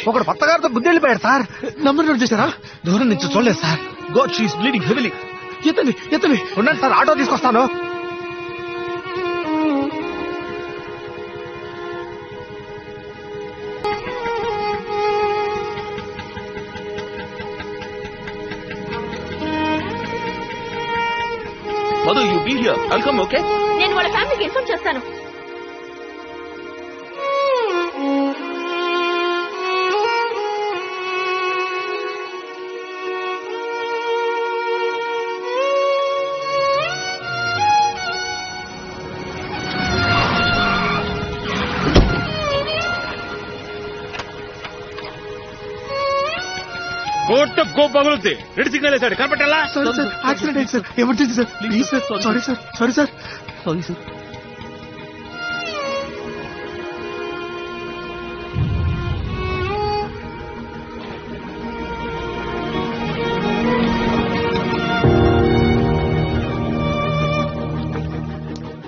ఒకడు పత్తగారితో బుద్ధి వెళ్ళిపోయాడు సార్. నంబర్ నోట్ చేశారా? దూరం నుంచి చూడలేదు sir. God she is bleeding heavily. ఎత్తండి. ఉండండి సార్, ఆటో తీసుకొస్తాను. Madhu, you be here. I'll come. Okay, నేను వాళ్ళ ఫ్యామిలీకి ఇన్ఫార్మ్ చేస్తాను. కోర్టు పగులుద్ది. రెడ్ సిగ్నల్ వేసాడు, కనపట్టాలా? యాక్సిడెంట్ అయింది sir. Emergency sir. Please sir. Sorry sir. Sorry sir.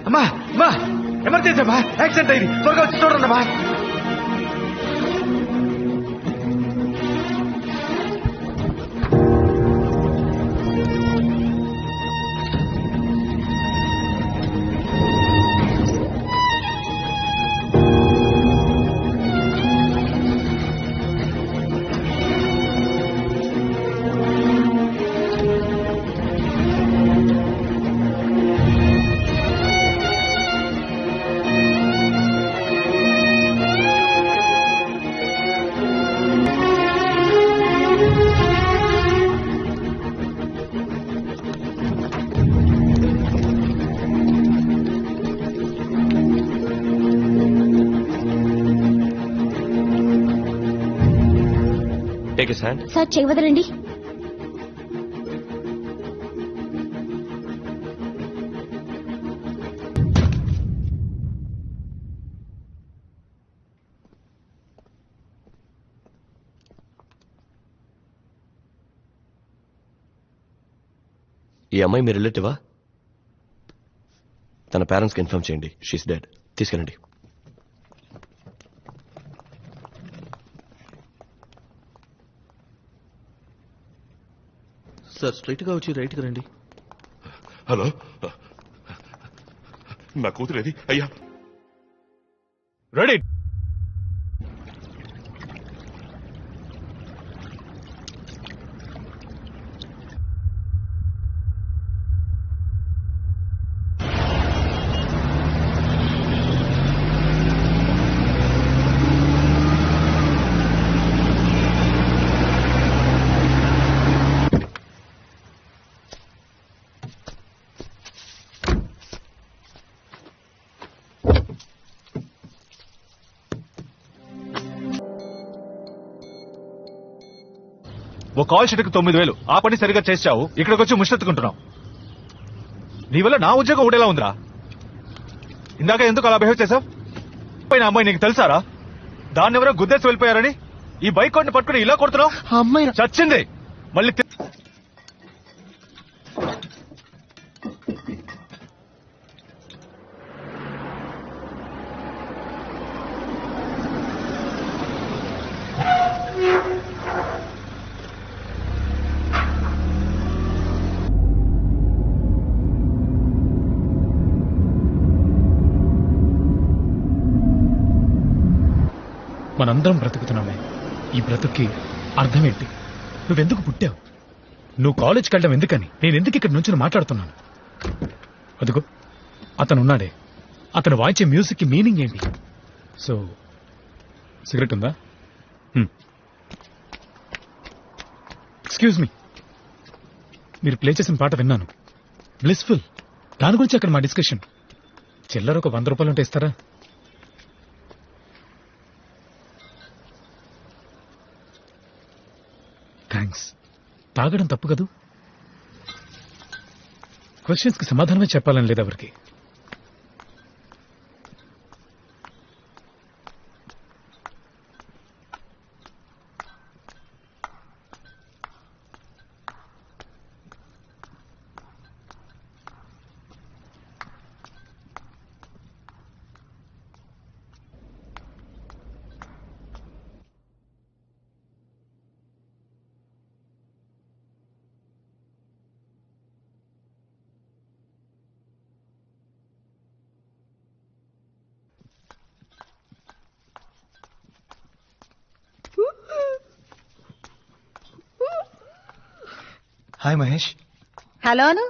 అమ్మా ఎమర్జెన్సీ అమ్మా, యాక్సిడెంట్ అయింది, త్వరగా వచ్చి చూడండి అమ్మా. సార్ చెయ్యి వదలండి. ఈ అమ్మాయి మీ రిలేటివా? తన పేరెంట్స్కి ఇన్ఫార్మ్ చేయండి. She's dead. తీసుకెళ్ళండి. సార్, స్ట్రైట్ గా వచ్చి రైట్ గా రండి. హలో, నా కూతురేది? అయ్యా, రెడీ. ఓ కాల్ షీట్కి 9,000. ఆ పని సరిగా చేసావు, ఇక్కడికి వచ్చి ముష్టెత్తుకుంటున్నావు. నీ వల్ల నా ఉద్యోగం ఊడేలా ఉందిరా. ఇందాక ఎందుకు అలా బిహేవ్ చేసావు? పైన అమ్మాయి నీకు తెలుసారా? దాన్ని ఎవరో గుద్దేసి వెళ్ళిపోయారని ఈ బైక్ కోట్ని పట్టుకుని ఇలా కొడుతున్నావు. అమ్మాయి చచ్చింది. మళ్ళీ మనందరం బ్రతుకుతున్నామే. ఈ బ్రతుక్కి అర్థమేంటి? నువ్వెందుకు పుట్టావు? నువ్వు కాలేజ్కి వెళ్ళడం ఎందుకని నేను ఎందుకు ఇక్కడ నుంచి మాట్లాడుతున్నాను? అదిగో అతనున్నాడే, అతను వాయించే మ్యూజిక్కి మీనింగ్ ఏంటి? సో సిగరెట్ ఉందా? ఎక్స్క్యూజ్ మీ, మీరు ప్లే చేసిన పాట విన్నాను, బ్లిస్ఫుల్. దాని గురించి అక్కడ మా డిస్కషన్. చిల్లర ఒక 100 రూపాయలు ఉంటే ఇస్తారా? థ్యాంక్స్. తాగడం తప్పు కదూ? క్వశ్చన్స్ కి సమాధానమే చెప్పాలని లేదు ఎవరికి. హాయ్ మహేష్. హలో అను.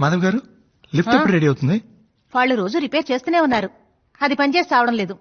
మాధవ్ గారు లిఫ్ట్ ఎప్పుడు రెడీ అవుతుంది? వాళ్ళు రోజు రిపేర్ చేస్తూనే ఉన్నారు, అది పనిచేసి రావడం లేదు.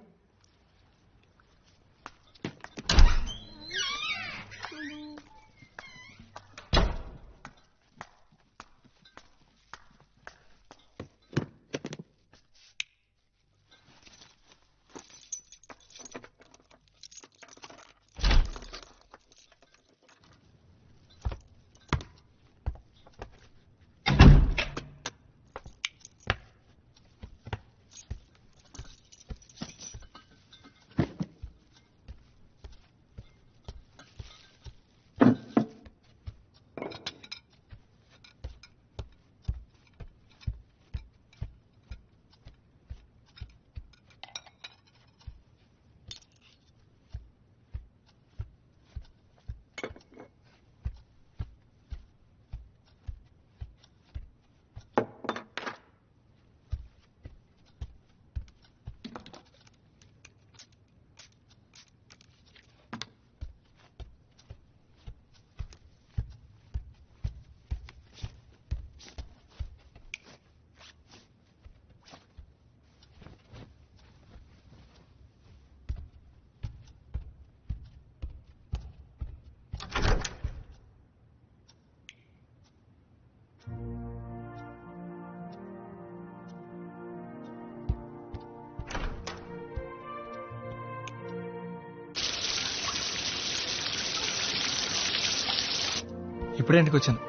ఇప్పుడే ఇంటికి వచ్చాను.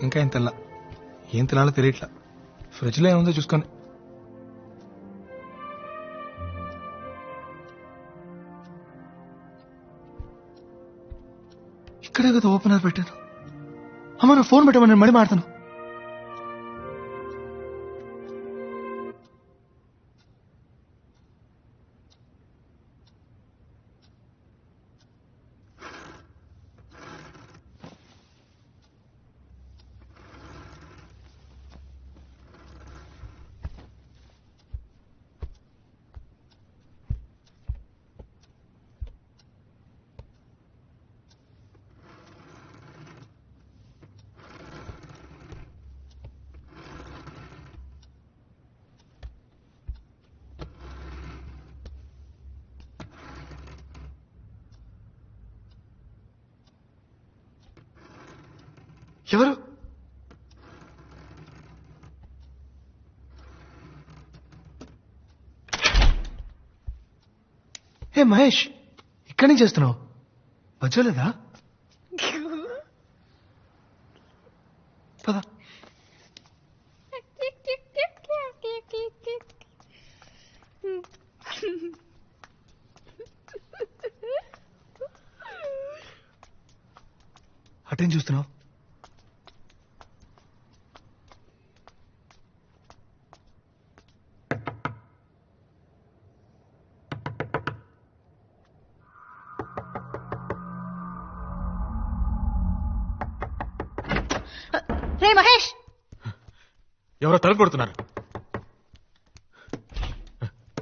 ఇంకా ఏం తెల్లా. ఏం తినాలో తెలియట్లా. ఫ్రిడ్జ్ లో ఏముందో చూసుకొని. ఇక్కడే కదా ఓపెనర్ పెట్టాను. అమ్మ నా ఫోన్ పెట్టమని నేను మళ్ళీ మాడతాను. ఎవరు? హే మహేష్, ఇక్కడి నుంచి చేస్తున్నావు? వచ్చలేదా? పద. అటేం చూస్తున్నావు? రే మహేష్, ఎవరో తలుపు కొడుతున్నారు.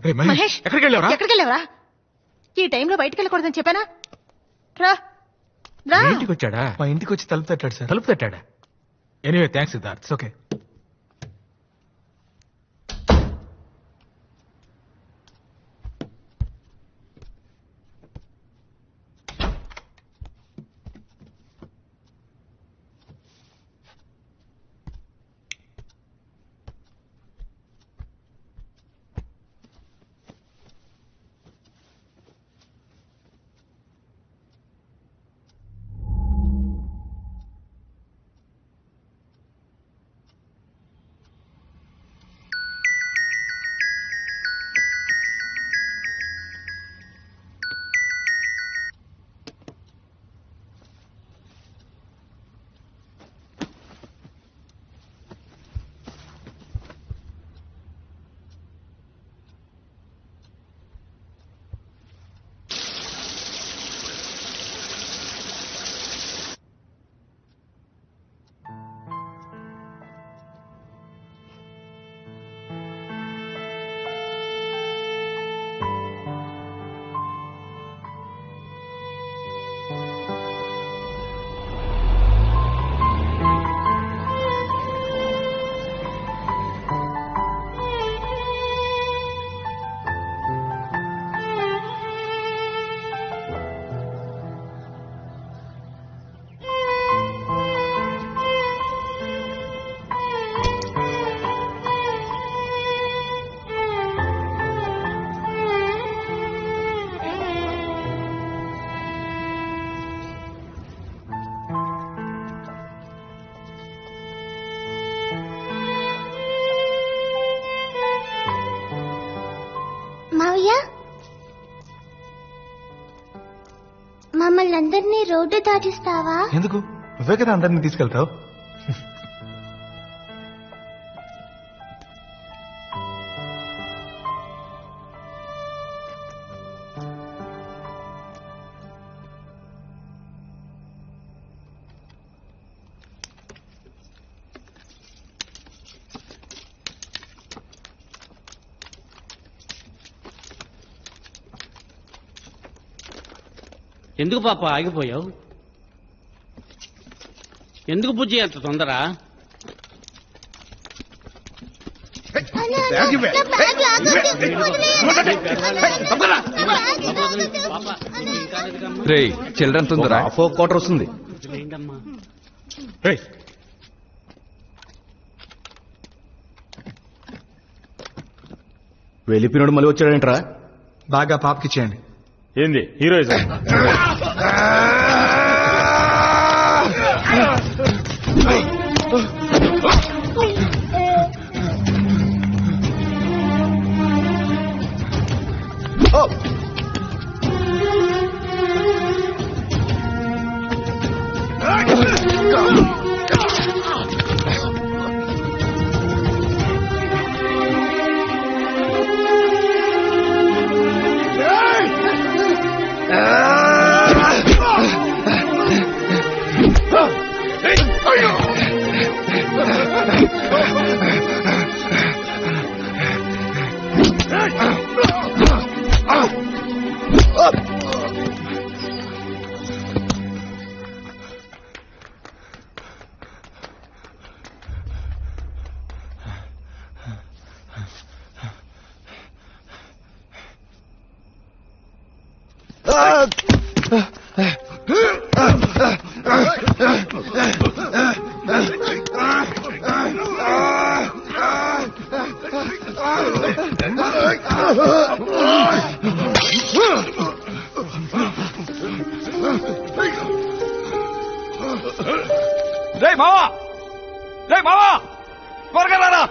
రే మహేష్, ఎక్కడికి వెళ్ళావరా? ఎక్కడికి వెళ్ళావరా? ఈ టైంలో బయటికి వెళ్ళకూడదని చెప్పానా? రా రా. మీ ఇంటికి వచ్చాడా? మా ఇంటికి వచ్చి తలుపు తట్టాడు సార్. తలుపు తట్టాడా? Anyway thanks Siddharth. ఓకే. మావయ్య మమ్మల్ని అందరినీ రోడ్డు దాటిస్తావా? ఎందుకు నువ్వే కదా అందరినీ తీసుకెళ్తావు. ఎందుకు పాప ఆగిపోయావు? ఎందుకు బుజ్జి అంత తొందర? చిల్డ్రన్ తొందర 4 quarter వస్తుంది. వెళ్ళిపోయినోడు మళ్ళీ వచ్చాడంట్రా. బాగా పాపకి చేయండి. ఏంది హీరోయిజం? రే మావా, రే మావా, త్వరగా రారా.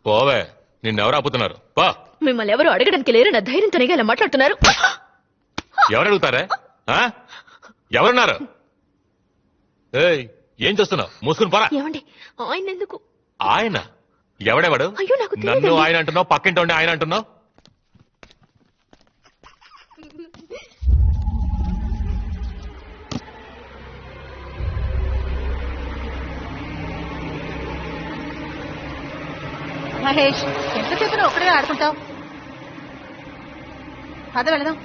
పోవే, నిన్నెవరు ఆపుతున్నారు? పా. మిమ్మల్ని ఎవరు అడగడానికి లేరు, నా ధైర్యంతోనే ఇలా మాట్లాడుతున్నారు. ఎవరు అడుగుతారే? ఆ? ఎవరున్నారు? ఏయ్, ఏం చేస్తున్నావు? మూసుకుని పోరా. ఏమండి ఆయన ఎందుకు? ఆయన ఎవడెవడు? అయ్యో నాకు నన్ను తెలియదండి. ఆయన అంటున్నావు, పక్కింటి ఉండి ఆయన అంటున్నావు. మహేష్, ఎంతసేపు నువ్వు ఒక్కడే ఆడుకుంటావు? పద వెళదాం.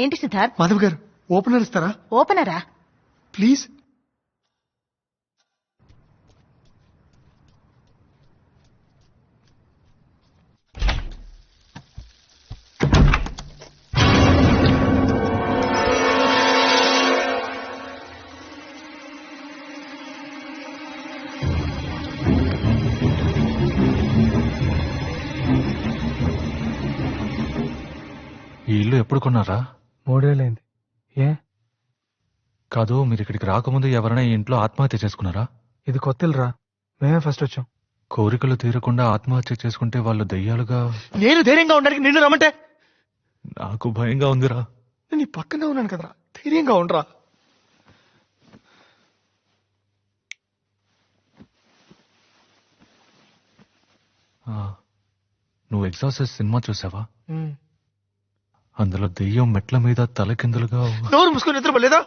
ఏంటి సిద్ధార్థ్? మాధవ్ గారు ఓపెనర్ ఇస్తారా ఓపెనరా? ప్లీజ్? ఈ ఇల్లు ఎప్పుడు కొన్నారా? 3 ఏళ్ళైంది. ఏ? కాదు, మీరు ఇక్కడికి రాకముందు ఎవరైనా ఈ ఇంట్లో ఆత్మహత్య చేసుకున్నారా? ఇది కొత్త ఇల్లురా, మేమే ఫస్ట్ వచ్చాం. కోరికలు తీరకుండా ఆత్మహత్య చేసుకుంటే వాళ్ళు దయ్యాలుగా... నేను ధైర్యంగా ఉండడానికి నిన్ను రమ్మంటే? నాకు భయంగా ఉందిరా. నేను నీ పక్కనే ఉన్నాను కదరా, ధైర్యంగా ఉండరా. నువ్వు ఎగ్జాసిస్ట్ సినిమా చూసావా? అందులో దెయ్యం మెట్ల మీద తలకిందులుగా... నోరు మూసుకొని నిద్రపోలేదా?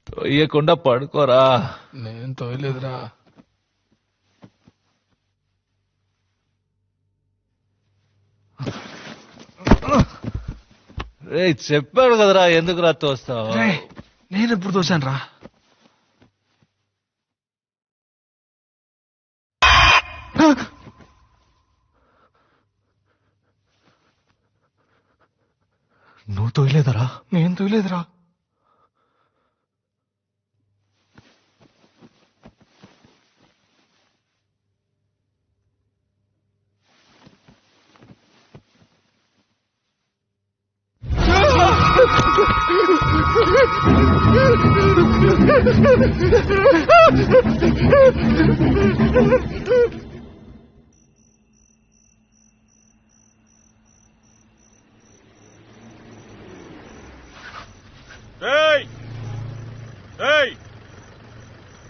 తొయ్యకుండా పడుకోరా. నేను తోయలేదురా. రే, చెప్పాడు కదరా ఎందుకురా తోస్తావు? నేను ఎప్పుడు తోసాను రా? నువ్వు తోయలేదరా? నేను తోయలేదురా.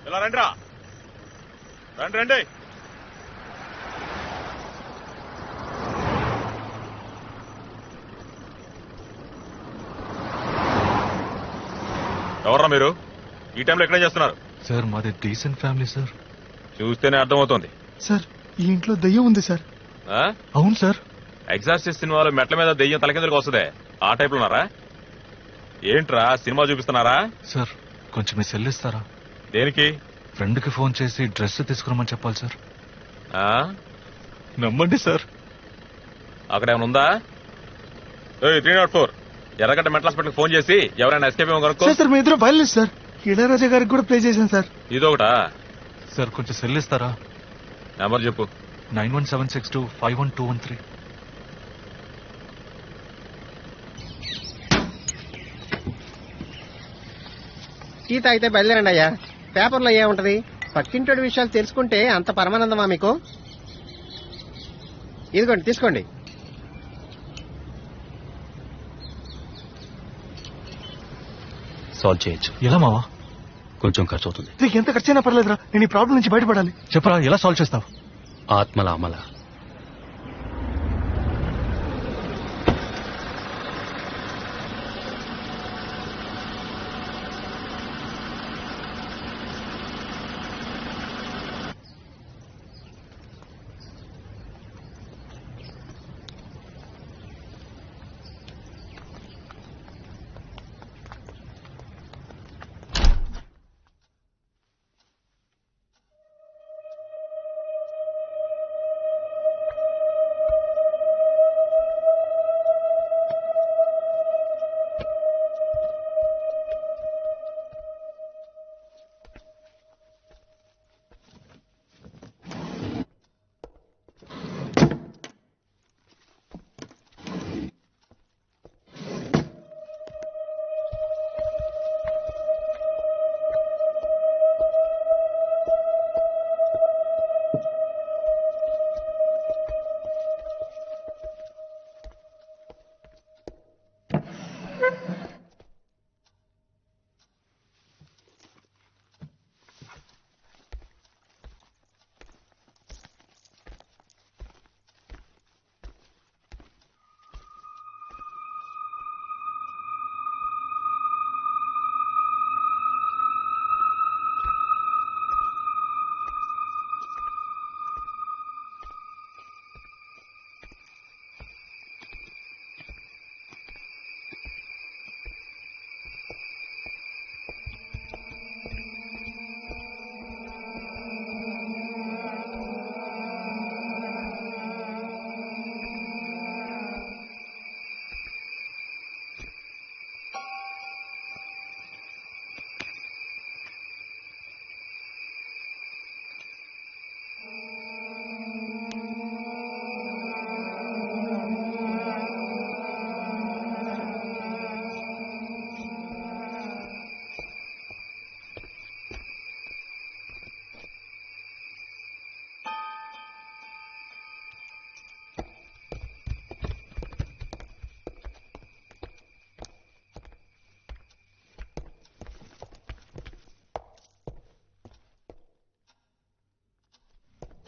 ఇలా రండిరా, రండి రండి. ఎవర్రా మీరు? ఈ టైంలో ఎక్కడేం చేస్తున్నారు? సార్, మాది డీసెంట్ ఫ్యామిలీ సార్. చూస్తేనే అర్థమవుతోంది. సార్, ఈ ఇంట్లో దయ్యం ఉంది సార్. అవును సార్. ఎగ్జార్సిస్ట్ సినిమాలో మెట్ల మీద దెయ్యం తలకిందులకు వస్తుందే, ఆ టైప్ లో ఉన్నారా? ఏంట్రా సినిమా చూపిస్తున్నారా? సార్, కొంచెం మీ సెల్ ఇస్తారా? దేనికి? ఫ్రెండ్ కి ఫోన్ చేసి డ్రెస్ తీసుకురమ్మని చెప్పాలి సార్. నమ్మండి సార్. అక్కడ ఏమైనా ఉందా? 304 ఎర్రగడ్డ మెంటల్ హాస్పిటల్ ఫోన్ చేసి ఎవరైనా ఎస్కేప్ ఏమో కనుక్కో. సార్, మీ ఇద్దరు బయలుదేరు సార్. ఇళయరాజా గారికి కూడా ప్లే చేశాను సార్. ఇదొకటా? సార్, కొంచెం సెల్ ఇస్తారా? నెంబర్ చెప్పు. 9176251213. టీ తాగితే బయలుదేరండి అయ్యా. పేపర్లో ఏముంటది? పక్కింటోడి విషయాలు తెలుసుకుంటే అంత పరమానందమా మీకు? ఇదిగోండి, తీసుకోండి. సాల్వ్ చేయొచ్చు. ఎలా మావా? కొంచెం ఖర్చు అవుతుంది. నీకు ఎంత ఖర్చైనా పర్లేదురా, నేను ఈ ప్రాబ్లం నుంచి బయటపడాలి. చెప్పరా, ఎలా సాల్వ్ చేస్తావు? ఆత్మల అమల.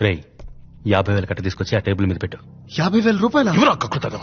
రేయ్ 50,000 కట్ట తీసుకొచ్చి ఆ టేబుల్ మీద పెట్టు. 50,000 రూపాయలు ఎవరు అక్కడదా?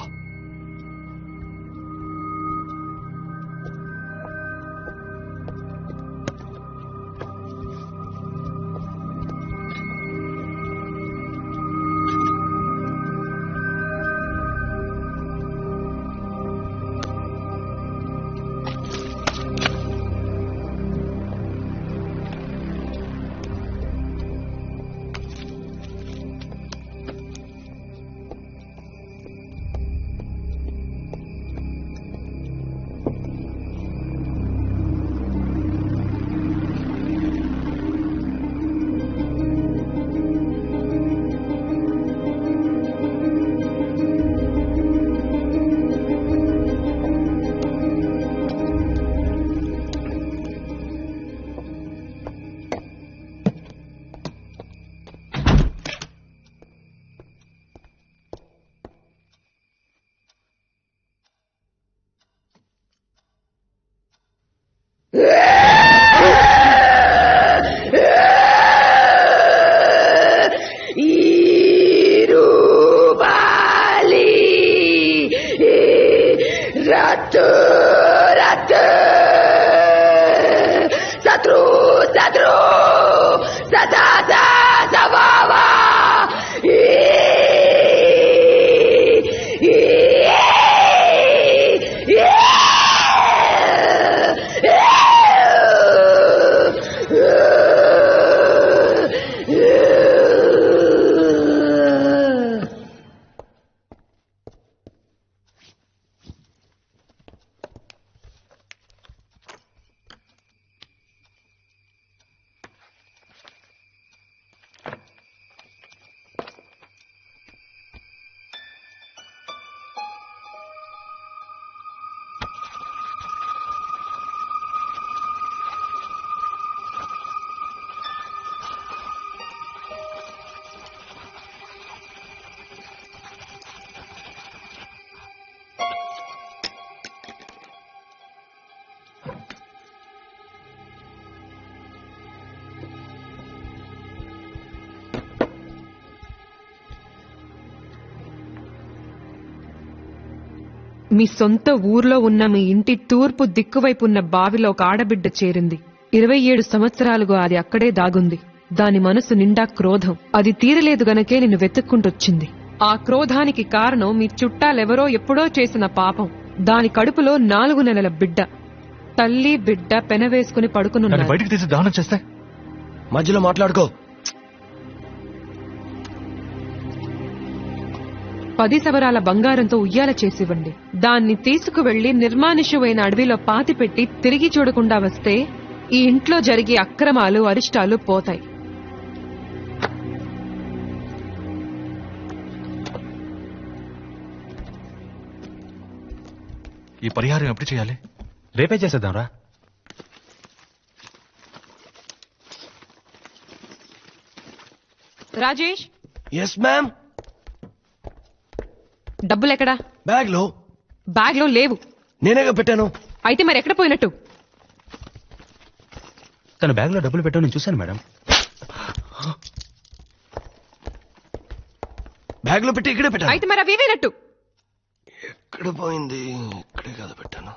మీ సొంత ఊర్లో ఉన్న మీ ఇంటి తూర్పు దిక్కువైపు ఉన్న బావిలో ఒక ఆడబిడ్డ చేరింది. 27 సంవత్సరాలుగా అది అక్కడే దాగుంది. దాని మనసు నిండా క్రోధం. అది తీరలేదు గనకే నిన్ను వెతుక్కుంటొచ్చింది. ఆ క్రోధానికి కారణం మీ చుట్టాలెవరో ఎప్పుడో చేసిన పాపం. దాని కడుపులో 4 నెలల బిడ్డ. తల్లి బిడ్డ పెనవేసుకుని పడుకునున్నారు. బయటికి తీసి దానం చేస్తే మధ్యలో మాట్లాడుకో. 10 సవరాల బంగారంతో ఉయ్యాల చేసివ్వండి. దాన్ని తీసుకువెళ్లి నిర్మానుష్యమైన అడవిలో పాతిపెట్టి తిరిగి చూడకుండా వస్తే ఈ ఇంట్లో జరిగే అక్రమాలు అరిష్టాలు పోతాయి. ఈ పరిహారం ఎప్పుడు చేయాలి? రేపే చేసేద్దాంరా. Rajesh, yes ma'am. డబ్బులెక్కడా? బ్యాగ్ లో. బ్యాగ్ లో లేవు. నేనేగా పెట్టాను. అయితే మరి ఎక్కడ పోయినట్టు? తన బ్యాగ్ లో డబ్బులు పెట్టావు, నేను చూశాను మేడం. బ్యాగ్ లో పెట్టి ఇక్కడే పెట్టాను. అయితే మరి అవి వేనట్టు? ఎక్కడ పోయింది? ఇక్కడే కదా పెట్టాను.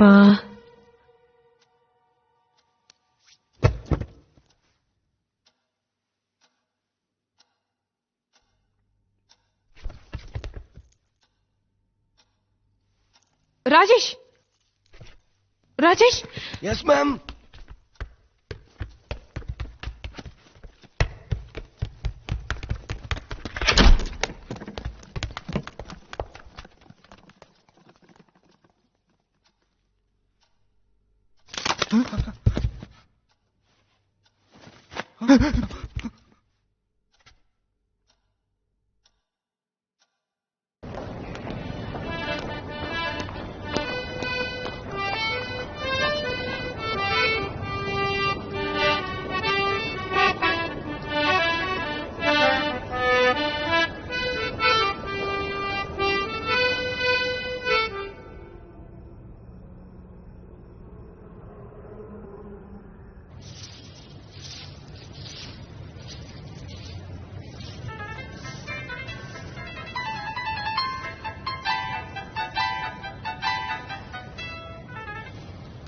అబ్బా Rajesh Rajesh yes ma'am.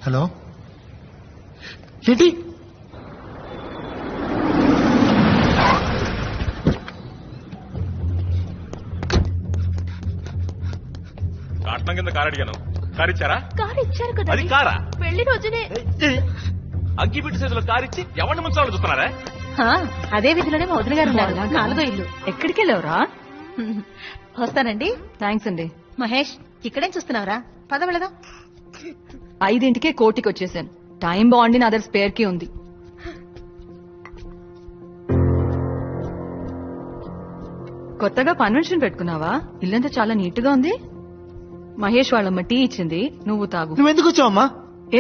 Hello ఏంటి కాటనం కింద కారు అడిగాను. కారు ఇచ్చారా? కారు ఇచ్చారు కదా. అది కారా? పెళ్లి రోజునే అగ్గిపెట్టి సైజులో కారు ఇచ్చి ఎవరిని ముంచాలని చూస్తున్నారా? అదే విధిలోనే మా వదిన గారు ఉన్నారు. 4వ ఇల్లు. ఎక్కడికి వెళ్ళావురా? వస్తానండి. థ్యాంక్స్ అండి. మహేష్ ఇక్కడేం చూస్తున్నావురా? పద వెళదాం. 5ంటికే కోటికి వచ్చేసాను. టైం బాగుండి నా దగ్గర స్పేర్ కి ఉంది. కొత్తగా కన్వెన్షన్ పెట్టుకున్నావా? ఇల్లంతా చాలా నీట్ గా ఉంది. మహేష్ వాళ్ళమ్మ టీ ఇచ్చింది, నువ్వు తాగు. నువ్వు ఎందుకు వచ్చావమ్మా?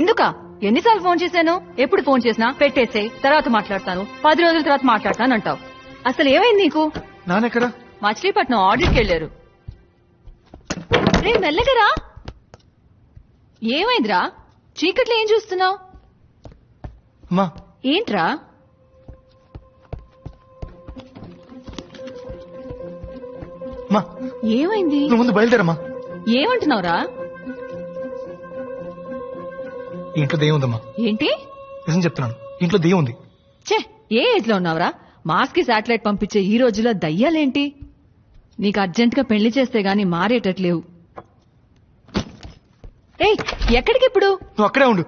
ఎందుకా? ఎన్నిసార్లు ఫోన్ చేశాను? ఎప్పుడు ఫోన్ చేసినా పెట్టేసే, తర్వాత మాట్లాడతాను, 10 రోజుల తర్వాత మాట్లాడతాను అంటావు. అసలు ఏమైంది నీకు? నాన్నెక్కడా? మచిలీపట్నం ఆడిట్కి వెళ్ళారు. రే మెల్లగరా. ఏమైందిరా? చీకట్లో ఏం చూస్తున్నావు? అమ్మా ఏంట్రా? అమ్మా ఏమైంది? నువ్వు ముందు బయలుదేరమ్మా. ఏమంటున్నావురా? ఇంట్లో దెయ్యం ఉందమ్మా. ఏంటి? నిజం చెప్తున్నాను, ఇంట్లో దెయ్యం ఉంది. ఛే, ఏ ఏజ్ లో ఉన్నావురా? మాస్ కి శాటిలైట్ పంపించే ఈ రోజుల్లో దయ్యాలేంటి? నీకు అర్జెంట్ గా పెళ్లి చేస్తే గాని మారేటట్లేవు. ఏయ్, ఎక్కడికి ఇప్పుడు? నువ్వు అక్కడే ఉండు.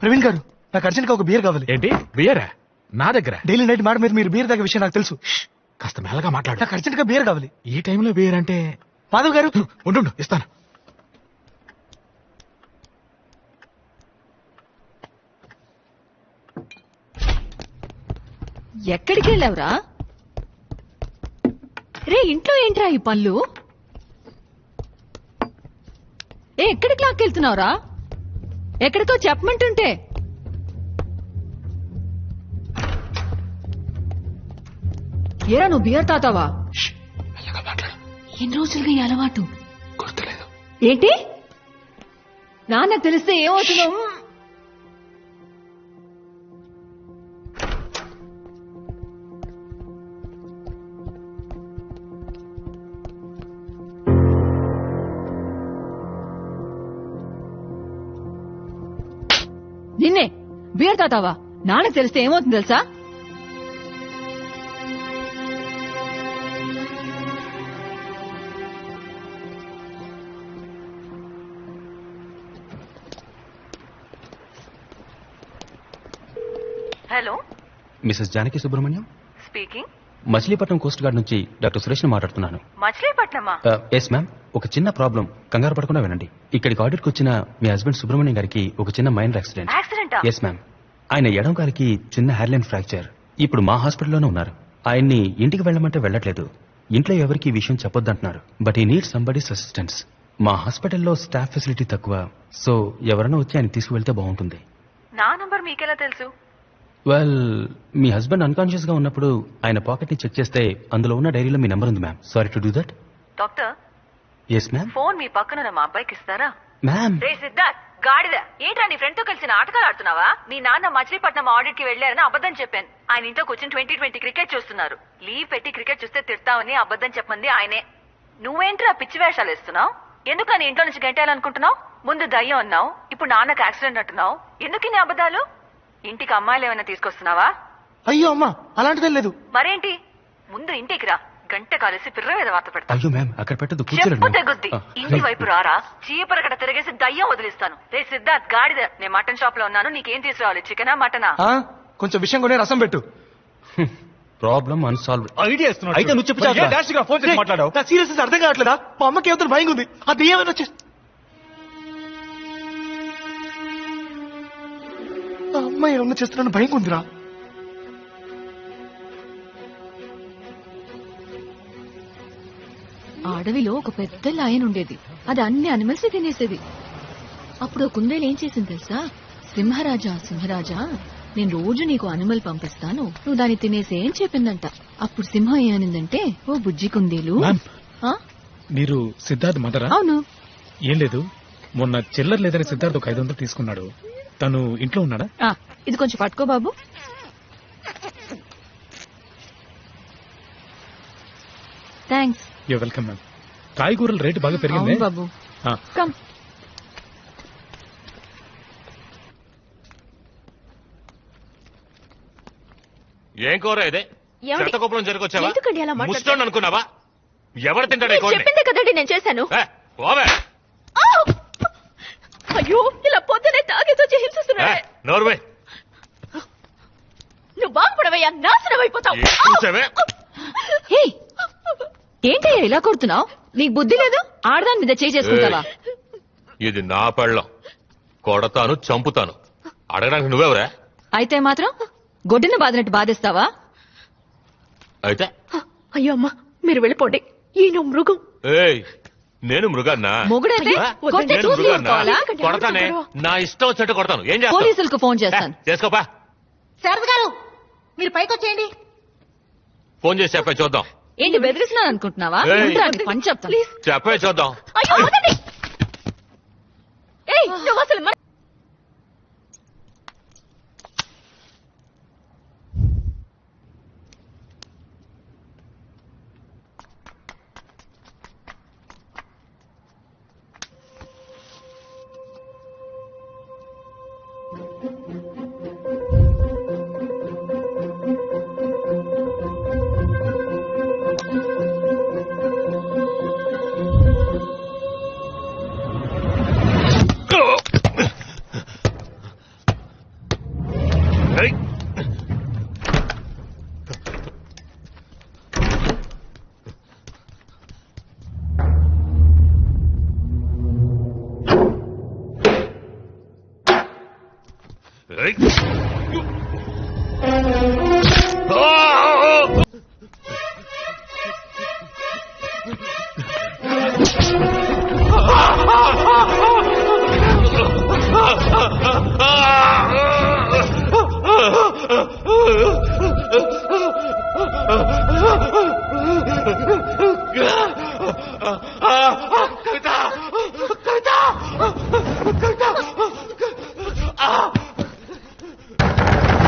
ప్రవీణ్ గారు, నాకు అర్జెంట్ గా ఒక బీర్ కావాలి. ఏంటి బియరా? నా దగ్గర డైలీ నైట్ మాట మీద మీరు బీర్ తాగే విషయం నాకు తెలుసు. కాస్త మెల్లగా మాట్లాడు. నాకు అర్జెంట్ గా బీర్ కావాలి. ఈ టైంలో బియర్ అంటే? మాధవ్ గారు ఉండు ఇస్తాను. ఎక్కడికి వెళ్ళావురా? రే, ఇంట్లో ఏంట్రా ఈ పళ్ళు? ఎక్కడికి లాక్కెళ్తున్నావురా? ఎక్కడికో చెప్పమంటుంటే. ఏరా, నువ్వు బియర్ తాతావా? ఎన్ని రోజులుగా ఈ అలవాటు? గుర్తులేదు. ఏంటి? నాన్నకు తెలిస్తే ఏమవుతుందో? నిన్నే బియర్ తాతావా? నాన్నకు తెలిస్తే ఏమవుతుంది తెలుసా? Hello, Mrs Janaki Subrahmanyam speaking. Machilipatnam coast guard నుంచి డాక్టర్ సురేష్ ని మాట్లాడుతున్నాను. మచిలీపట్నమా? Yes ma'am. ఒక చిన్న ప్రాబ్లం, కంగారు పడకుండా వినండి. ఇక్కడికి ఆడిట్కి వచ్చిన మీ హస్బెండ్ సుబ్రహ్మణ్యం గారికి ఒక చిన్న మైనర్ యాక్సిడెంట్. Yes ma'am. ఆయన ఎడం కాలికి చిన్న హెయిర్లైన్ ఫ్రాక్చర్. ఇప్పుడు మా హాస్పిటల్లోనే ఉన్నారు. ఆయన్ని ఇంటికి వెళ్ళమంటే వెళ్ళట్లేదు. ఇంట్లో ఎవరికి ఈ విషయం చెప్పొద్దంటున్నారు. బట్ ఈ నీడ్ సంబడీస్ అసిస్టెన్స్. మా హాస్పిటల్లో స్టాఫ్ ఫెసిలిటీ తక్కువ, సో ఎవరైనా వచ్చి ఆయన తీసుకువెళ్తే బాగుంటుంది. నా నంబర్ మీకెలా తెలుసు? వెల్, మీ హస్బెండ్ అన్కాన్షియస్ గా ఉన్నప్పుడు ఆయన పాకెట్ ని చెక్ చేస్తే అందులో ఉన్న డైరీలో మీ నంబర్ ఉంది ma'am. Sorry to do that. Doctor, yes ma'am. Phone మీ పక్కన మా అబ్బాయికి ఇస్తారా? మ్యామ్. రే సిద్ధార్థ్, గాడిద, ఏంట్రా నీ ఫ్రెండ్ తో కలిసి నాటకాలు ఆడుతున్నావా? మీ నాన్న మచిలీపట్నం ఆడిట్ కి వెళ్లారని అబద్ధం చెప్పాను. ఆయన ఇంట్లో కూర్చొని 2020 క్రికెట్ చూస్తున్నారు. లీవ్ పెట్టి క్రికెట్ చూస్తే తిడతామని అబద్ధం చెప్పమంది ఆయనే. నువ్వేంట్రా పిచ్చి వేషాలు ఇస్తున్నావు? ఎందుకని ఇంట్లో నుంచి గంటేయాలనుకుంటున్నావు? ముందు దయ్యం అన్నావు, ఇప్పుడు నాన్నకు యాక్సిడెంట్ అంటున్నావు. ఎందుకు నీ అబద్ధాలు? ఇంటికి అమ్మాయిలు ఏమైనా తీసుకొస్తున్నావా? అయ్యో అమ్మా, అలాంటిదే లేదు. మరేంటి? ముందు ఇంటికి రా, గంట కాలేసి పిర్ర మీద వార్త పెడతా. అయ్యో మ్యామ్, అక్కడ పెట్టదు, చెప్పు కూర్చోండి. తెగుద్ది. ఇంటి వైపు రారా, చీపరకట తిరిగేసి దయ్యం వదిలిస్తాను. రే సిద్ధార్థ్ గాడిద, నేను మటన్ షాప్ లో ఉన్నాను, నీకేం తీసుకురావాలి? చికెనా మటనా? కొంచెం విషయం కొనే రసం పెట్టు. Problem unsolved. ఐడియా ఇస్తున్నాడు. అయితే నువ్వు చెప్పు. ఫోన్ చేసి మాట్లాడావు. నా సీరియస్ అర్థం కావట్లేదా? మా అమ్మకి ఏమైనా భయం ఉంది. అది ఏమైనా వచ్చే అమ్మాయి ఏమన్నా చేస్తున్నాను భయం ఉందిరా. అడవిలో ఒక పెద్ద లయన్ ఉండేది. అది అన్ని అనిమల్స్ తినేసేది. అప్పుడు కుందేలు ఏం చేసింది తెలుసా? సింహరాజా సింహరాజా, నేను రోజు నీకు అనిమల్ పంపిస్తాను, నువ్వు దాన్ని తినేసే అని చెప్పిందంట. అప్పుడు సింహం ఏమనిందంటే, ఓ బుజ్జి కుందేలు. మీరు సిద్ధార్థ్ మదరా? అవును. ఏం లేదు, మొన్న చిల్లర లేదని సిద్ధార్థ్ ఒక 500 తీసుకున్నాడు. తను ఇంట్లో ఉన్నాడా? ఇది కొంచెం పట్టుకో బాబు. థ్యాంక్స్. You welcome ma'am. కాయగూరల రేటు బాగా పెరిగింది బాబు. కమ్. ఏం కూర ఇదే? చెత్తకుప్పలం జరగొచ్చావా? ఎందుకండి అలా మాట్లాడుతున్నారు? ముస్టోన్ అనుకున్నావా? ఎవరు తింటాడే కూర? చెప్పిందే కదండి నేను చేశాను. అయ్యో, ఇలా పొద్దునే తాగేతో హింసిస్తున్నాడే. నోర్వే, నువ్వు బాగుపడవయ్యా, నాశనం అయిపోతావు. ఏంటయ్యా ఇలా కొడుతున్నావు? నీకు బుద్ధి లేదు? ఆడదాని మీద చేసుకుంటావా? ఇది నా పెళ్ళం, కొడతాను, చంపుతాను. అడగడానికి నువ్వెవరా? అయితే మాత్రం గొడ్డున బాదినట్టు బాధేస్తావా? అయితే అయ్యో అమ్మా, మీరు వెళ్ళిపోండి. ఈయన మృగం. ఏయ్, నేను మృగాన్నా? మొగుడైతే కొట్టే నేను చూసి మృగాన్నా? ఊరుకోవాలా? కొడతానే, నా ఇష్టం వచ్చినట్టు కొడతాను. ఏం చేస్తావు? పోలీసులకు ఫోన్ చేస్తాను. చేసుకోపా. శారద గారు, మీరు పైకి వచ్చేయండి. ఫోన్ చేసి చెప్పే చూద్దాం. ఏంటి బెదిరిస్తున్నాను అనుకుంటున్నావా? ఏయ్. ఉండురా, నీ పని చెప్తాను. చెప్పే చూద్దాం. అయ్యో, వదలండి. ఏయ్, నువ్వు అసలు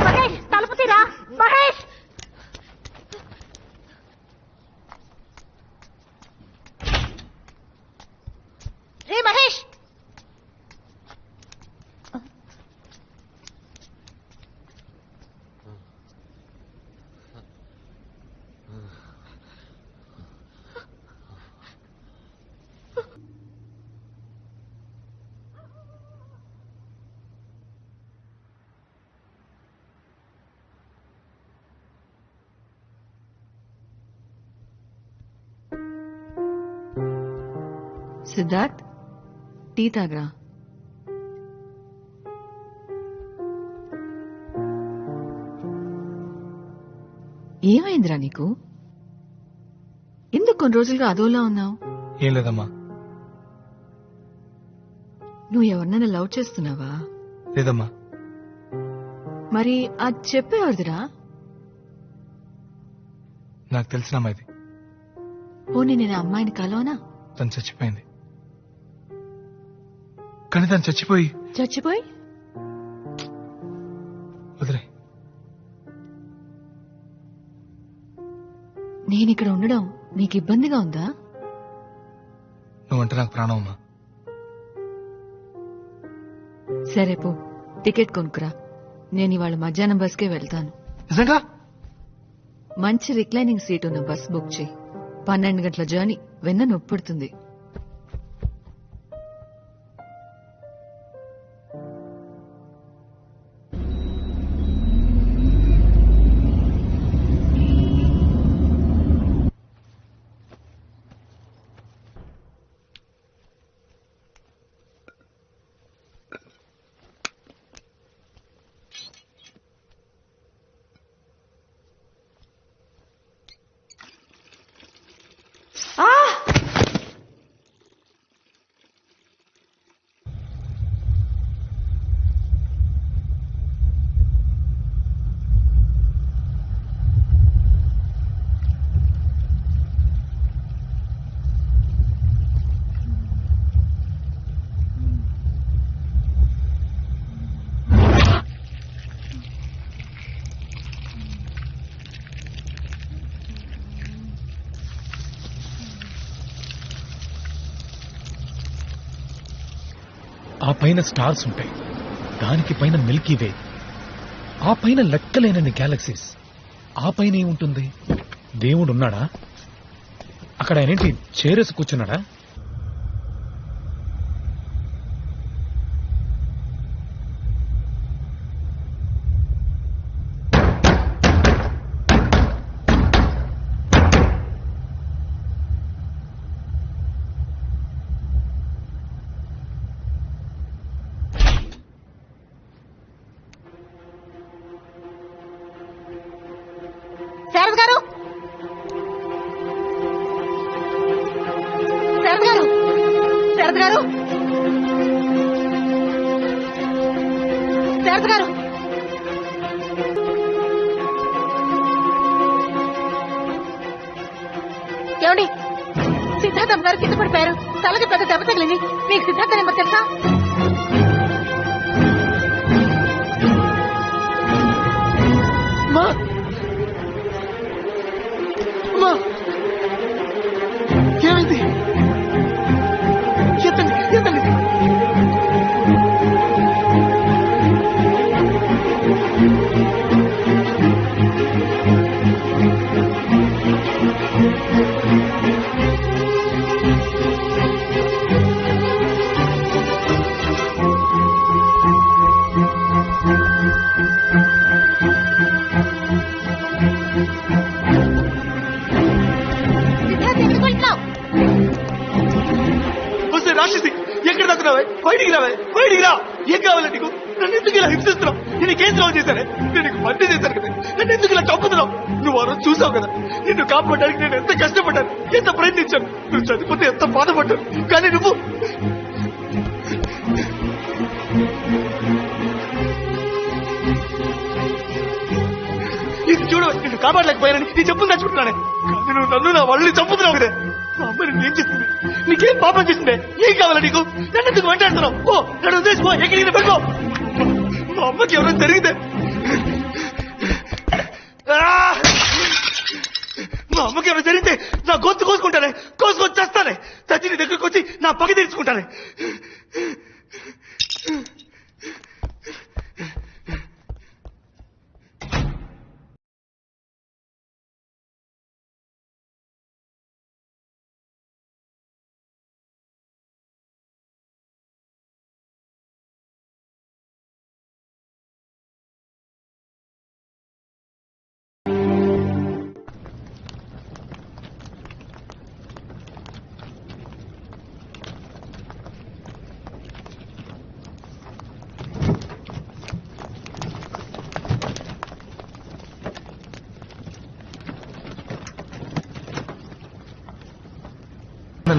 మహేష్, తలుపు తీరా. మహేష్, రే మహేష్. సిద్ధార్థ్, టీ తాగరా. ఏమైందిరా నీకు? ఎందుకు కొన్ని రోజులుగా అదోలా ఉన్నావు? ఏం లేదమ్మా. నువ్వు ఎవరినైనా లవ్ చేస్తున్నావా? లేదమ్మా. మరి అది చెప్పేవాడిదిరా. నాకు తెలిసిన అమ్మాయిది. పోనీ నేను ఆ అమ్మాయిని కలవనా? తను చచ్చిపోయింది. కానీ తను చచ్చిపోయి వదిలే. నేనిక్కడ ఉండడం నీకు ఇబ్బందిగా ఉందా? నువ్వంటే నాకు ప్రాణం అమ్మా. సరే పో, టికెట్ కొనుక్కురా. నేను ఇవాళ మధ్యాహ్నం బస్కే వెళ్తాను. నిజంగా? మంచి రిక్లైనింగ్ సీట్ ఉన్న బస్ బుక్ చేయి. 12 గంటల జర్నీ, వెన్న నొప్పుడుతుంది. ఆ పైన స్టార్స్ ఉంటాయి, దానికి పైన మిల్కీ వే, ఆ పైన లెక్కలేనన్ని గ్యాలక్సీస్, ఆ పైన ఏముంటుంది? దేవుడు ఉన్నాడా? అక్కడ ఆయనేంటి చేరేసి కూర్చున్నాడా? శారద గారు, శారద గారు, శారద గారు, శారద గారు, ఏమండి? సిద్ధార్థం గారు కింద పడిపోయారు. తలకి పెద్ద దెబ్బ తగిలింది. మీకు సిద్ధార్థ నెంబర్ తెలుసా? ఏమైంది? ఎత్తండి, ఎత్తండి. రాక్షసి, ఎక్కడ తగ్గున్నావే? బయటికి రావే, బయటికి రా. ఏం కావాలి నీకు? నన్ను ఎందుకు ఇలా హింసిస్తున్నావు? నేను కేసు రావు చేశానే, నేను నీకు బండి చేశాను కదా. నన్ను ఎందుకు ఇలా చంపుతున్నావు? నువ్వు ఆ రోజు చూసావు కదా, నిన్ను కాపాడడానికి నేను ఎంత కష్టపడ్డాను, ఎంత ప్రయత్నించాను. నువ్వు చనిపోతే ఎంత బాధపడ్డాను. కానీ నువ్వు ఇది చూడు, నిన్ను కాపాడలేకపోయానని నీ చెప్పులు తెచ్చుకుంటున్నానే. కానీ నువ్వు నన్ను నా వాళ్ళని చంపుతున్నావు కదే. మా అమ్మ నిన్ను ఏం చేస్తుంది? నీకేం పాపం చేసిందే? ఏం కావాలా నీకు? నన్ను ఎందుకు వెంటాడుతున్నావు? ఓ, నన్ను ఉద్దేశిపో, ఎక్కడికి పెట్టుకో. మా అమ్మకి ఎవరైనా జరిగితే, మా అమ్మకి ఎవరైనా జరిగితే నా గొంతు కోసుకుంటానే, కోసుకొని చేస్తానే. చచ్చి నీ దగ్గరకు వచ్చి నా పగ తీర్చుకుంటానే.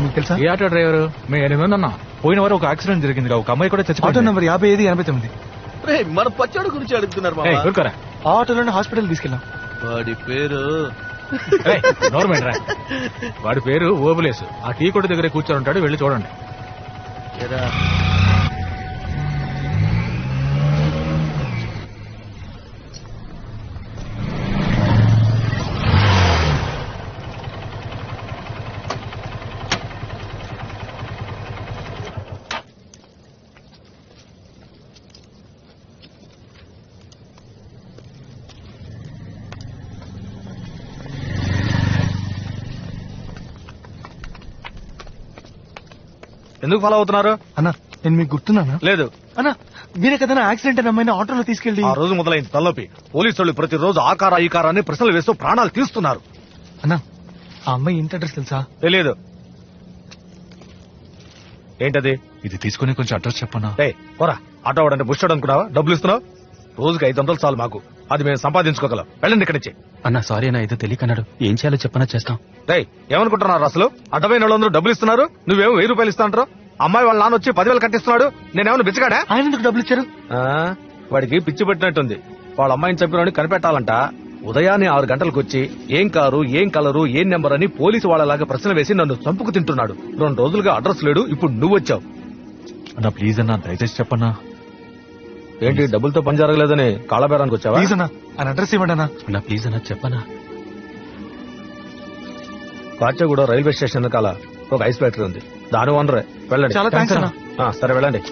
మీకు తెలుసా? ఏ ఆటో డ్రైవరు? మేము 8 మంది అన్నా. పోయిన వారు ఒక యాక్సిడెంట్ జరిగింది, ఒక అమ్మాయి కూడా ఆటో చచ్చిపోయింది. నెంబర్ 5589. మన పచ్చడి గురించి అడుగుతున్నారు ఏయ్, మామ. ఊరుకోరా. ఆటోలోనే హాస్పిటల్ తీసుకెళ్ళాం. వాడి పేరు ఏయ్, నోర్మల్ రా. వాడి పేరు ఓబులేసు. ఆ టీ కొట్టు దగ్గర కూర్చొని ఉంటాడు, వెళ్ళి చూడండి. ఏరా, ఎందుకు ఫాలో అవుతున్నారు? అన్నా నేను మీకు గుర్తున్నానా? లేదు. అన్నా మీరే కదా యాక్సిడెంట్ అయిన అమ్మాయిని ఆటోలో తీసుకెళ్ళి. ఆ రోజు మొదలైంది తలనొప్పి. పోలీసు వాళ్ళు ప్రతిరోజు ఆ కారా ఈ కారా అని ప్రశ్నలు వేస్తూ ప్రాణాలు తీస్తున్నారు. అన్నా ఆ అమ్మాయి ఇంటి అడ్రస్ తెలుసా? తెలియదు. ఏంటది? ఇది తీసుకుని కొంచెం అడ్రస్ చెప్పనా? పోరా, ఆటో వాడంటే బుష్టాడు అనుకున్నావా? డబ్బులు ఇస్తున్నావు? రోజుకి 500 చాలు మాకు, అది మేము సంపాదించుకోగలం. వెళ్ళండి ఇక్కడి నుంచి. అన్నా సారీ అన్నా, ఏదో తెలియకన్నాడు. ఏం చేయాలో చెప్పనా చేస్తాం. ఏమనుకుంటున్నారు అసలు? అడ్డమైన వాళ్ళందరూ డబ్బులు ఇస్తున్నారు, నువ్వేమో 1000 రూపాయలు ఇస్తా అంటారు. అమ్మాయి వాళ్ళ నాన్న వచ్చి 10,000 కట్టిస్తున్నాడు. నేనేమన్నా బిచ్చగాడా? ఆయన ఎందుకు డబ్బులు ఇచ్చారు? వాడికి పిచ్చి పెట్టినట్టుంది. వాళ్ళ అమ్మాయిని చంపినోడిని కనిపెట్టాలంట. ఉదయాన్నే 6 గంటలకు వచ్చి ఏం కారు, ఏం కలరు, ఏం నెంబర్ అని పోలీసు వాళ్ళలాగా ప్రశ్న వేసి నన్ను చంపుకు తింటున్నాడు. 2 రోజులుగా అడ్రస్ లేడు. ఇప్పుడు నువ్వు వచ్చావు. అన్నా ప్లీజ్ అన్నా, దయచేసి చెప్పన్నా. ఏంటి డబ్బులతో పని జరగలేదని కాళ్ళబేరానికి వచ్చావా? ప్లీజ్ అన్నా ఆయన అడ్రస్ ఇవ్వండి అన్నా. అన్నా ప్లీజ్ అన్నా చెప్పనా. కాచగూడ రైల్వే స్టేషన్ వెనకాల ఒక ఐస్ ఫ్యాక్టరీ ఉంది, దాని ఓనరే. వెళ్ళండి. చాలా థ్యాంక్స్ అన్నా. సరే వెళ్ళండి.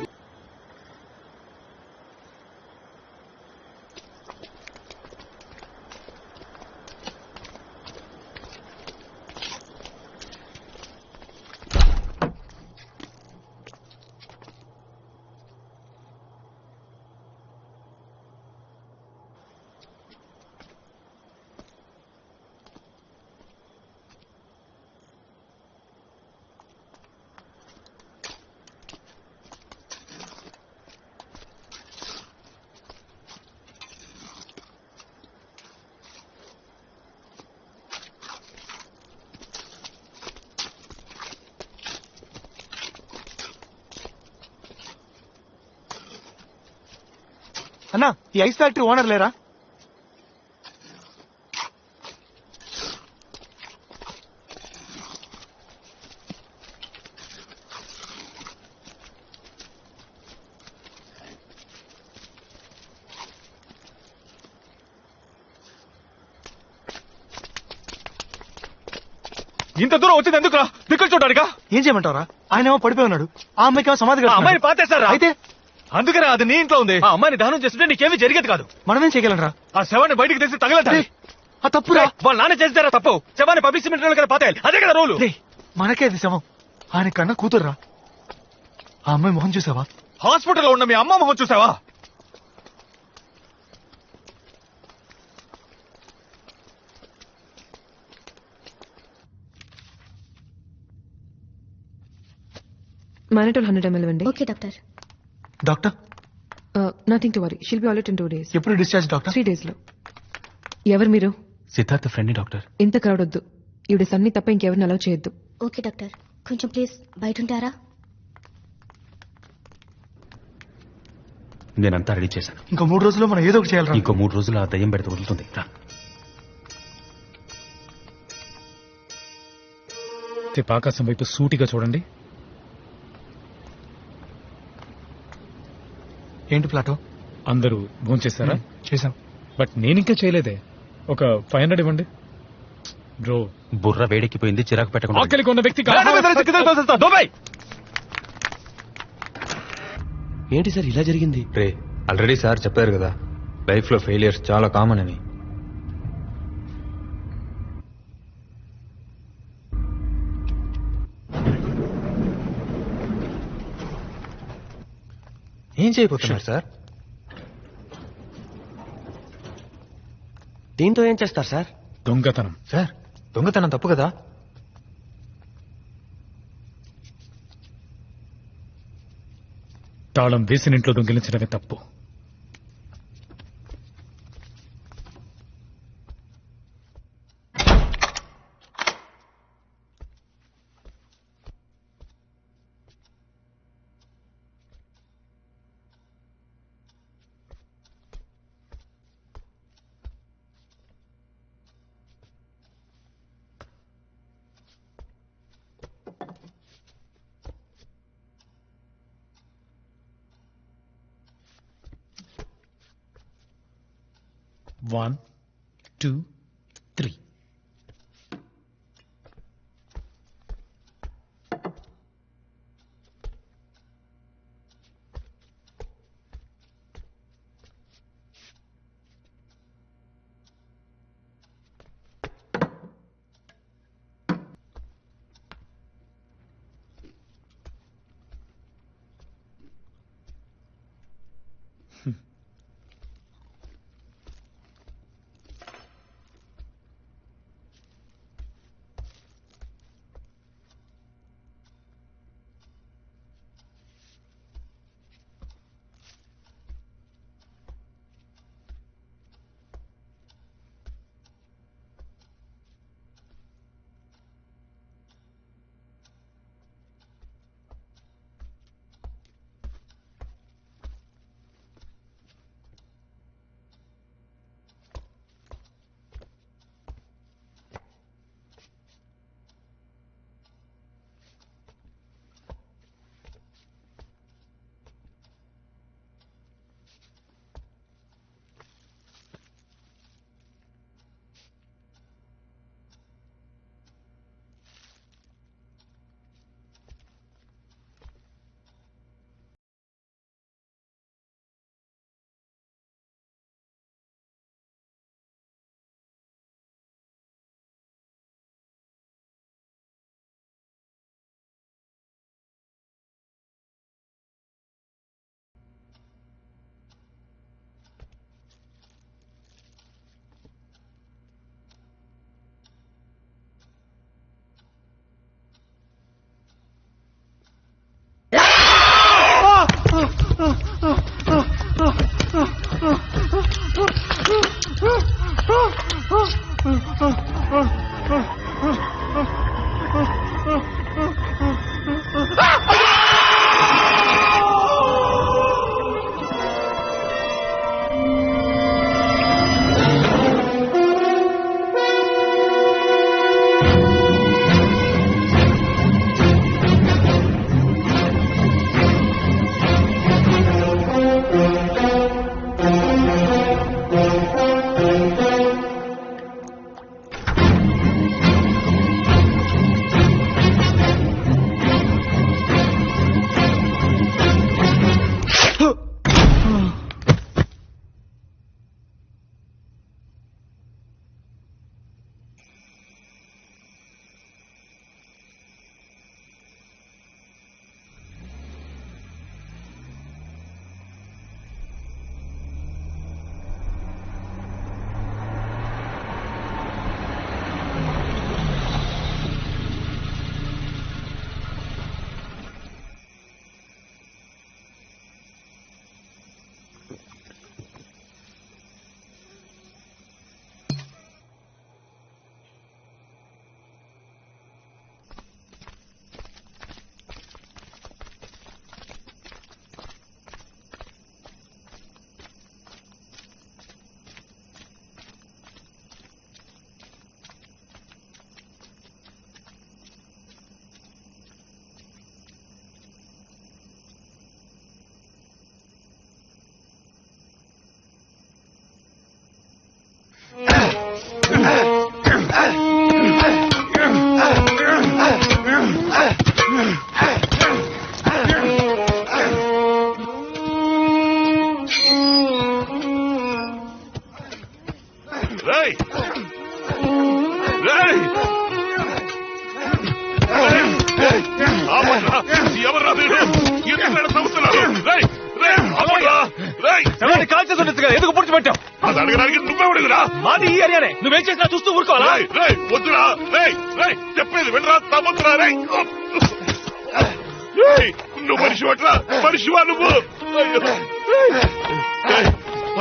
అన్నా ఈ ఐస్ ఫ్యాక్టరీ ఓనర్ లేరా? ఇంత దూరం వచ్చింది ఎందుకురా? దిక్కులు చూడడానికా? ఏం చేయమంటారా? ఆయన ఏమో పడిపోయి ఉన్నాడు, ఆ అమ్మాయికి ఏమో సమాధి కడుతున్నారు. అమ్మాయిని పాతేశారా? అయితే అందుకనే అది నీ ఇంట్లో ఉంది. ఆ అమ్మాయిని దహనం చేస్తుంటే నీకేమీ జరిగేది కాదు. మనమేం చేయగలరా? ఆ శవాన్ని బయటికి తీసి తగలండి. ఆ తప్పురా. వాళ్ళ నాన్న చేస్తారా తప్పు? శవాన్ని పబ్లిక్ సిమెంట్ కదా పాతేయాలి, అదే కదా రూలు. మనకే అది శవం, ఆయన కన్నా కూతుర్రా. ఆ అమ్మాయి మొహం చూసావా? హాస్పిటల్లో ఉన్న మీ అమ్మ మొహం చూసావా? Mannitol 100 ml ఇవ్వండి. Okay doctor. Doctor nothing to worry, she'll be all in 2 days. ఎప్పుడు డిశ్చార్జ్ డాక్టర్? 3 days లో. ఎవరు మీరు? Siddhartha friend doctor. ఇంత క్రౌడ్ వద్దు. ఈవిడ సన్ని తప్ప ఇంకెవరిని అలౌ చేయొద్దు. ఓకే డాక్టర్, కొంచెం ప్లీజ్ బయట ఉంటారా? నేనంతా రెడీ చేశాను. ఇంకో 3 రోజుల్లో మనం ఏదో ఒకటి చేయాలరా. ఇంకో 3 రోజులు ఆ దయ్యం పెడితే వదులుతుంది. రా. ఆకాశం వైపు సూటిగా చూడండి. ఏంటి ప్లాటో? అందరూ భోంచేశారా? చేశాం. బట్ నేనింకా చేయలేదే. ఒక 500 ఇవ్వండి బ్రో. బుర్ర వేడెక్కిపోయింది, చిరాకు పెట్టకుండా. ఆకలికి ఉన్న వ్యక్తికి ఏంటి సార్ ఇలా జరిగింది? రే ఆల్రెడీ సార్ చెప్పారు కదా, లైఫ్ లో ఫెయిలియర్స్ చాలా కామన్ అని. ఏం చేయబోతున్నారు సార్? దీంతో ఏం చేస్తారు సార్? దొంగతనం. సార్ దొంగతనం తప్పు కదా? తాళం వేసిన ఇంట్లో దొంగిలించడమే తప్పు. One, 2, 3. ఎందుకు పుడిచిపెట్టావు? అది అడగడానికి నువ్వే అడుగురా. మాది ఈ ఏరియానే, నువ్వేం చేసినా చూస్తూ ఊరుకోవాలా? వద్దురా, చెప్పేది వినరా, తమ్ముతురా. నువ్వు మనిషివట్రా, మనిషివా నువ్వు?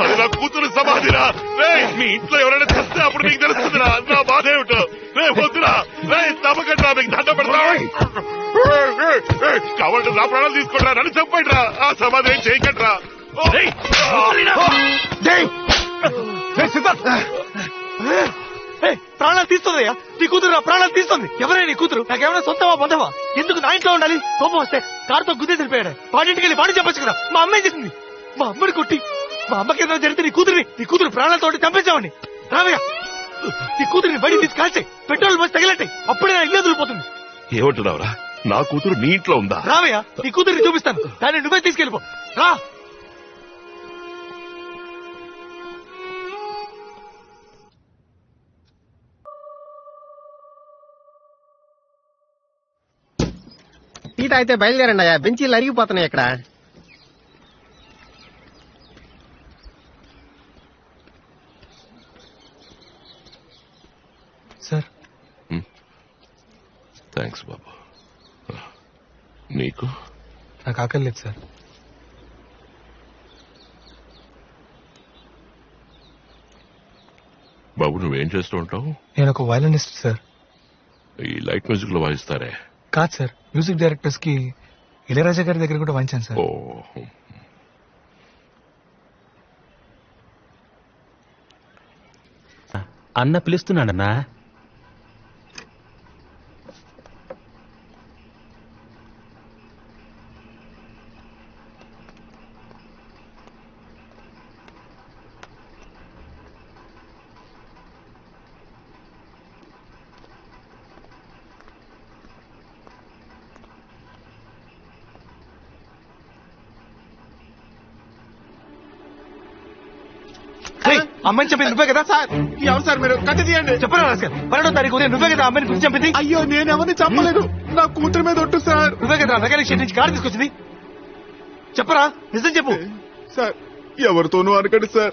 అది నా కూతురు సమాధిరా. మీ ఇంట్లో ఎవరైనా చస్తే అప్పుడు నీకు తెలుస్తుందిరా నా బాధ ఏమిటో. వద్దురా, తప్పకుండా మీకు దండ పెడతా. కావాలంటే నా ప్రాణాలు తీసుకుంటారా, నన్ను చెప్పండి రా. ఆ సమాధి ఏం చేయకండి రా. ప్రాణాలు తీస్తుందయ్యా, నీ కూతురు నా ప్రాణాలు తీస్తుంది. ఎవరైనా నీ కూతురు నాకేమైనా సొంతమా బంధవా? ఎందుకు నా ఇంట్లో ఉండాలి? కోపం వస్తే కారుతో గుద్దే సరిపోయాడు. వాడింటికి వెళ్ళి వాడి చెప్పచ్చు కదా. మా అమ్మాయి చేసింది, మా అమ్మని కొట్టి. మా అమ్మకి ఏదైనా జరిగితే నీ కూతురు ప్రాణాలతో చంపేసామని. రావయ్యా, నీ కూతురిని బయటికి తీసి కాల్చే, పెట్రోల్ బస్ తగిలట్టాయి. అప్పుడే నా ఇల్లు వదిలిపోతుంది. ఏమంటున్నావురా? నా కూతురు నీ ఇంట్లో ఉందా? రావయ్యా, నీ కూతురిని చూపిస్తాను, దాన్ని నువ్వే తీసుకెళ్ళిపో. రా. టీ తాగితే బయలుదేరండి అయ్యా, బెంచీలు అరిగిపోతున్నాయి ఇక్కడ. సార్. థ్యాంక్స్ బాబు. నీకు? నాకు ఆకలి లేదు సార్. బాబు నువ్వేం చేస్తూ ఉంటావు? నేను ఒక వయలినిస్ట్ సార్. ఈ లైట్ మ్యూజిక్ లో వాయిస్తారే? కాదు సార్, మ్యూజిక్ డైరెక్టర్స్ కి ఇళయరాజా గారి దగ్గర కూడా వాయించాను సార్. అన్న పిలుస్తున్నాడన్నా. అమ్మని చెప్పింది నువ్వే కదా సార్? ఎవరు సార్ మీరు? కత్తి తీయండి. చెప్పరా సార్, 12వ తారీఖు నువ్వే కదా అమ్మని గురించి చెప్పింది? అయ్యో, నేను ఎవరిని చంపలేదు. నా కూతురు మీద ఒట్టు సార్. నువ్వే కదా మెకానిక్ షెడ్ నుంచి కారు తీసుకొచ్చింది? చెప్పరా, నిజం చెప్పు సార్. ఎవరితోనూ అనకండి సార్,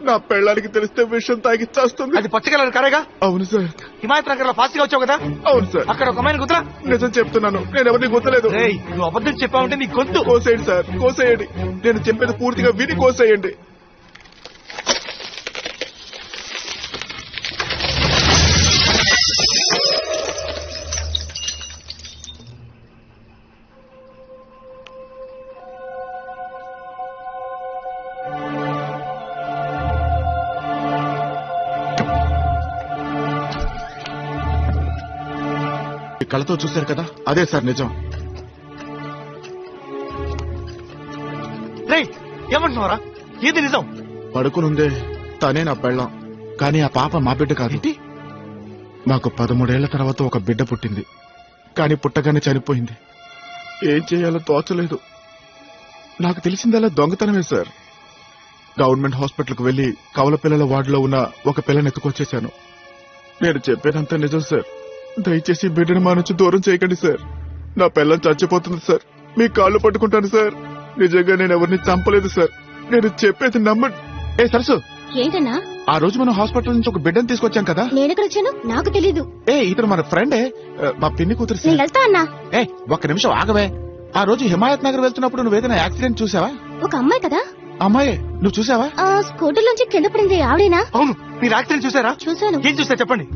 నా పెళ్ళానికి తెలిస్తే విషయం తాగి చేస్తుంది. అది పచ్చగలరు కారేగా? అవును సార్. హిమాయత్ నగర్ లో ఫాస్ట్ గా వచ్చావు కదా? అవును సార్. అక్కడ ఒక అమ్మాయిని గుర్తురా? నిజం చెప్తున్నాను, నేను ఎవరిని గుర్తలేదు. నువ్వు అబద్ధం చెప్పావంటే నీ గొంతు కోసేయండి సార్, కోసేయండి. నేను చెప్పేది పూర్తిగా విని కోసేయండి. కళ్ళతో చూశారు కదా అదే సార్ నిజం. రేయ్ ఏమంటున్నారా? ఏది నిజం? పడుకునుందే తనే నా పెళ్ళాం, కానీ ఆ పాప మా బిడ్డ కాదు. మాకు 13 ఏళ్ల తర్వాత ఒక బిడ్డ పుట్టింది, కానీ పుట్టగానే చనిపోయింది. ఏం చేయాలో తోచలేదు. నాకు తెలిసిందల్లా దొంగతనమే సార్. గవర్నమెంట్ హాస్పిటల్కి వెళ్లి కవల పిల్లల వార్డులో ఉన్న ఒక పిల్లని ఎత్తుకొచ్చేశాను. నేను చెప్పేదంతా నిజం సార్. దయచేసి బిడ్డను మా నుంచి దూరం చేయకండి సార్. నా పిల్లం చచ్చిపోతుంది సార్. మీ కాళ్ళు పట్టుకుంటాను సార్. నిజంగా నేను ఎవరిని చంపలేదు సార్. నేను చెప్పేది నమ్మండి. ఏ సరసు, ఏంటన్నా? ఆ రోజు మనం హాస్పిటల్ నుంచి ఒక బిడ్డను తీసుకొచ్చాం కదా. నేనెక్కడ వచ్చాను? నాకు తెలీదు. ఏ ఇతను మన ఫ్రెండే, మా పిన్ని కూతురు నేను సార్. వెళ్తా అన్నా. ఏ ఒక్క నిమిషం ఆగవే. ఆ రోజు హిమాయత్ నగర్ వెళ్తున్నప్పుడు నువ్వేదైనా యాక్సిడెంట్ చూసావా? ఒక అమ్మాయి కదా? అమ్మాయి నువ్వు చూసావా? స్కూటర్ నుంచి కింద పడింది ఆవిడేనా? అవును, మీరు యాక్సిడెంట్ చూసారా? చూశాను. ఏం చూసారు చెప్పండి.